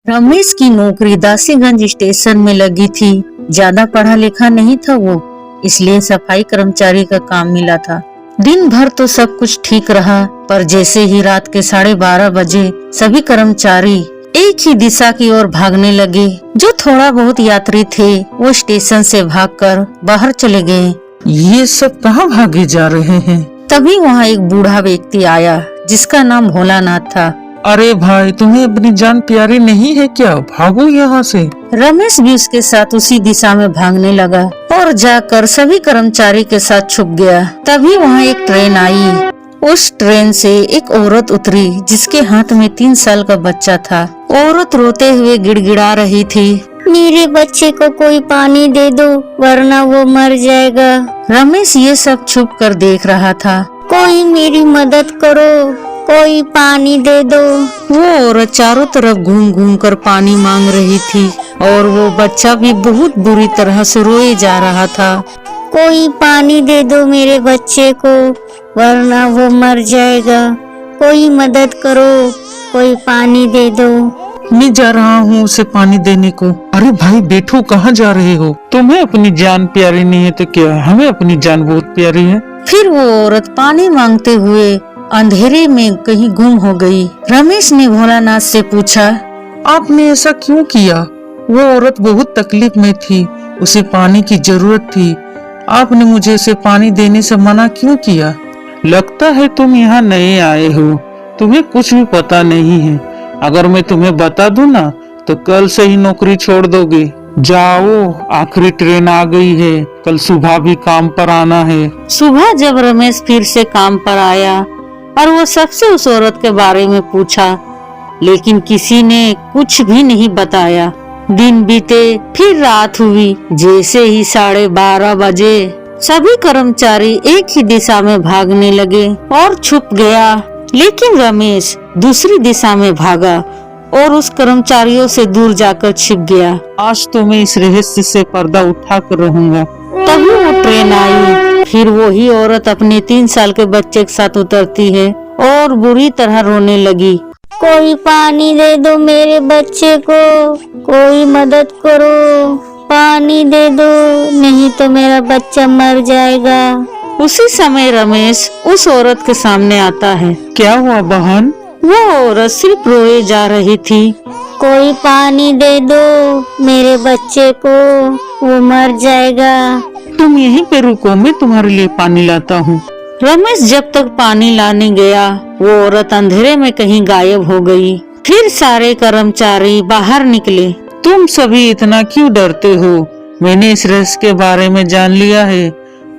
रमेश की नौकरी दासीगंज स्टेशन में लगी थी। ज्यादा पढ़ा लिखा नहीं था वो, इसलिए सफाई कर्मचारी का काम मिला था। दिन भर तो सब कुछ ठीक रहा, पर जैसे ही रात के 12:30 बजे सभी कर्मचारी एक ही दिशा की ओर भागने लगे। जो थोड़ा बहुत यात्री थे वो स्टेशन से भागकर बाहर चले गए। ये सब कहाँ भागे जा रहे हैं? तभी वहाँ एक बूढ़ा व्यक्ति आया जिसका नाम भोलानाथ था। अरे भाई, तुम्हें अपनी जान प्यारी नहीं है क्या? भागो यहाँ से। रमेश भी उसके साथ उसी दिशा में भागने लगा और जाकर सभी कर्मचारी के साथ छुप गया। तभी वहाँ एक ट्रेन आई। उस ट्रेन से एक औरत उतरी जिसके हाथ में 3 साल का बच्चा था। औरत रोते हुए गिड़गिड़ा रही थी, मेरे बच्चे को कोई पानी दे दो वरना वो मर जाएगा। रमेश ये सब छुप कर देख रहा था। कोई मेरी मदद करो, कोई पानी दे दो। वो औरत चारों तरफ घूम घूम कर पानी मांग रही थी और वो बच्चा भी बहुत बुरी तरह से रोए जा रहा था। कोई पानी दे दो मेरे बच्चे को वरना वो मर जाएगा। कोई मदद करो, कोई पानी दे दो। मैं जा रहा हूँ उसे पानी देने को। अरे भाई बैठो, कहाँ जा रहे हो? तुम्हें अपनी जान प्यारी नहीं है तो क्या हमें अपनी जान बहुत प्यारी है। फिर वो औरत पानी मांगते हुए अंधेरे में कहीं गुम हो गई। रमेश ने भोलानाथ से पूछा, आपने ऐसा क्यों किया? वो औरत बहुत तकलीफ में थी, उसे पानी की जरूरत थी। आपने मुझे उसे पानी देने से मना क्यों किया? लगता है तुम यहाँ नए आए हो, तुम्हें कुछ भी पता नहीं है। अगर मैं तुम्हें बता दूं ना तो कल से ही नौकरी छोड़ दोगे। जाओ, आखिरी ट्रेन आ गई है, कल सुबह भी काम पर आना है। सुबह जब रमेश फिर से काम पर आया और वो सबसे उस औरत के बारे में पूछा, लेकिन किसी ने कुछ भी नहीं बताया। दिन बीते, फिर रात हुई। जैसे ही 12:30 बजे सभी कर्मचारी एक ही दिशा में भागने लगे और छुप गया। लेकिन रमेश दूसरी दिशा में भागा और उस कर्मचारियों से दूर जाकर छिप गया। आज तो मैं इस रहस्य से पर्दा उठा कर रहूंगा। तभी वो ट्रेन आई। फिर वही औरत अपने 3 साल के बच्चे के साथ उतरती है और बुरी तरह रोने लगी। कोई पानी दे दो मेरे बच्चे को, कोई मदद करो, पानी दे दो नहीं तो मेरा बच्चा मर जाएगा। उसी समय रमेश उस औरत के सामने आता है। क्या हुआ बहन? वो औरत सिर्फ रोए जा रही थी। कोई पानी दे दो मेरे बच्चे को, वो मर जाएगा। तुम यहीं पे रुको, मैं तुम्हारे लिए पानी लाता हूँ। रमेश जब तक पानी लाने गया वो औरत अंधेरे में कहीं गायब हो गई। फिर सारे कर्मचारी बाहर निकले। तुम सभी इतना क्यों डरते हो? मैंने इस रहस्य के बारे में जान लिया है।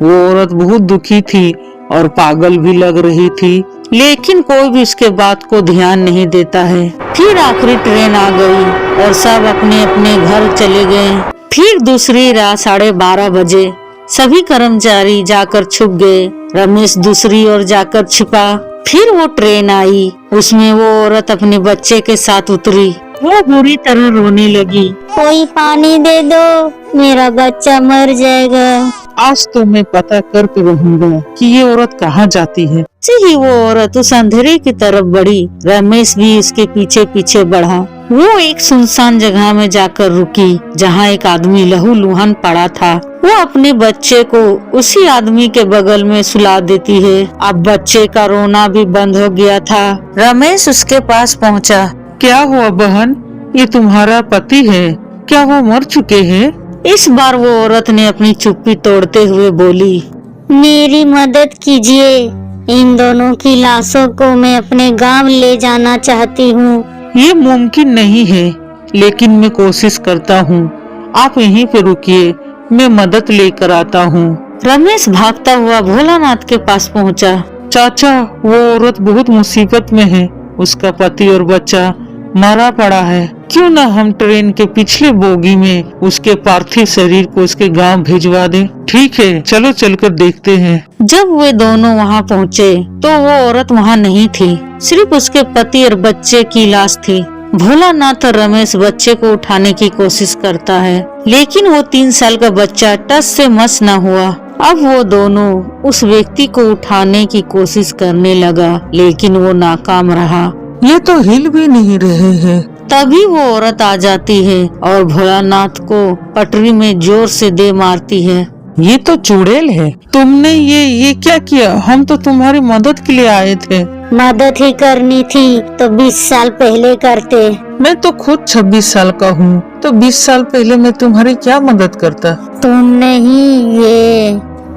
वो औरत बहुत दुखी थी और पागल भी लग रही थी, लेकिन कोई भी उसके बात को ध्यान नहीं देता है। फिर आखिरी ट्रेन आ गई और सब अपने अपने घर चले गए। फिर दूसरी रात 12:30 बजे सभी कर्मचारी जाकर छुप गए। रमेश दूसरी ओर जाकर छिपा। फिर वो ट्रेन आई, उसमें वो औरत अपने बच्चे के साथ उतरी। वो बुरी तरह रोने लगी। कोई पानी दे दो, मेरा बच्चा मर जाएगा। आज तो मैं पता करके रहूंगा कि ये औरत कहाँ जाती है। ही वो औरत उस अंधेरे की तरफ बढ़ी। रमेश भी उसके पीछे पीछे बढ़ा। वो एक सुनसान जगह में जाकर रुकी जहाँ एक आदमी लहूलुहान पड़ा था। वो अपने बच्चे को उसी आदमी के बगल में सुला देती है। अब बच्चे का रोना भी बंद हो गया था। रमेश उसके पास पहुँचा। क्या हुआ बहन? ये तुम्हारा पति है क्या? वो मर चुके हैं? इस बार वो औरत ने अपनी चुप्पी तोड़ते हुए बोली, मेरी मदद कीजिए, इन दोनों की लाशों को मैं अपने गांव ले जाना चाहती हूँ। ये मुमकिन नहीं है, लेकिन मैं कोशिश करता हूँ। आप यहीं पे रुकिए, मैं मदद लेकर आता हूँ। रमेश भागता हुआ भोलानाथ के पास पहुँचा। चाचा, वो औरत बहुत मुसीबत में है। उसका पति और बच्चा मरा पड़ा है। क्यों ना हम ट्रेन के पिछले बोगी में उसके पार्थिव शरीर को उसके गांव भिजवा दें? ठीक है, चलो चलकर देखते हैं। जब वे दोनों वहां पहुंचे तो वो औरत वहां नहीं थी, सिर्फ उसके पति और बच्चे की लाश थी। भोलानाथ और रमेश बच्चे को उठाने की कोशिश करता है, लेकिन वो 3 साल का बच्चा टस से मस न हुआ। अब वो दोनों उस व्यक्ति को उठाने की कोशिश करने लगा, लेकिन वो नाकाम रहा। ये तो हिल भी नहीं रहे हैं। तभी वो औरत आ जाती है और भोलानाथ को पटरी में जोर से दे मारती है। ये तो चुड़ैल है। तुमने ये क्या किया? हम तो तुम्हारी मदद के लिए आए थे। मदद ही करनी थी तो 20 साल पहले करते। मैं तो खुद 26 साल का हूँ, तो 20 साल पहले मैं तुम्हारी क्या मदद करता? तुम नहीं, ये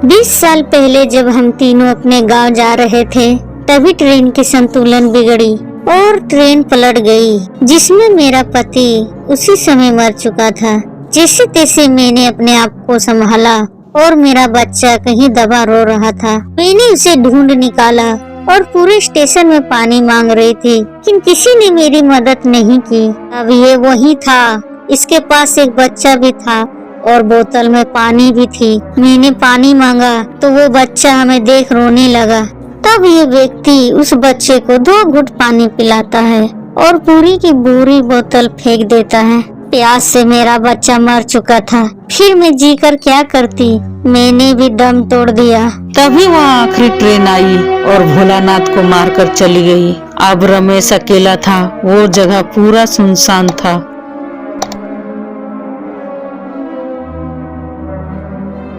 20 साल पहले जब हम तीनों अपने गांव जा रहे थे तभी ट्रेन की संतुलन बिगड़ी और ट्रेन पलट गई, जिसमें मेरा पति उसी समय मर चुका था। जैसे तैसे मैंने अपने आप को संभाला और मेरा बच्चा कहीं दबा रो रहा था। मैंने उसे ढूंढ निकाला और पूरे स्टेशन में पानी मांग रही थी, लेकिन किसी ने मेरी मदद नहीं की। अब ये वही था, इसके पास एक बच्चा भी था और बोतल में पानी भी थी। मैंने पानी मांगा तो वो बच्चा हमें देख रोने लगा। तब ये व्यक्ति उस बच्चे को 2 घुट पानी पिलाता है और पूरी की पूरी बोतल फेंक देता है। प्यास से मेरा बच्चा मर चुका था, फिर मैं जीकर क्या करती? मैंने भी दम तोड़ दिया। तभी वहाँ आखिरी ट्रेन आई और भोलानाथ को मारकर चली गई। अब रमेश अकेला था, वो जगह पूरा सुनसान था।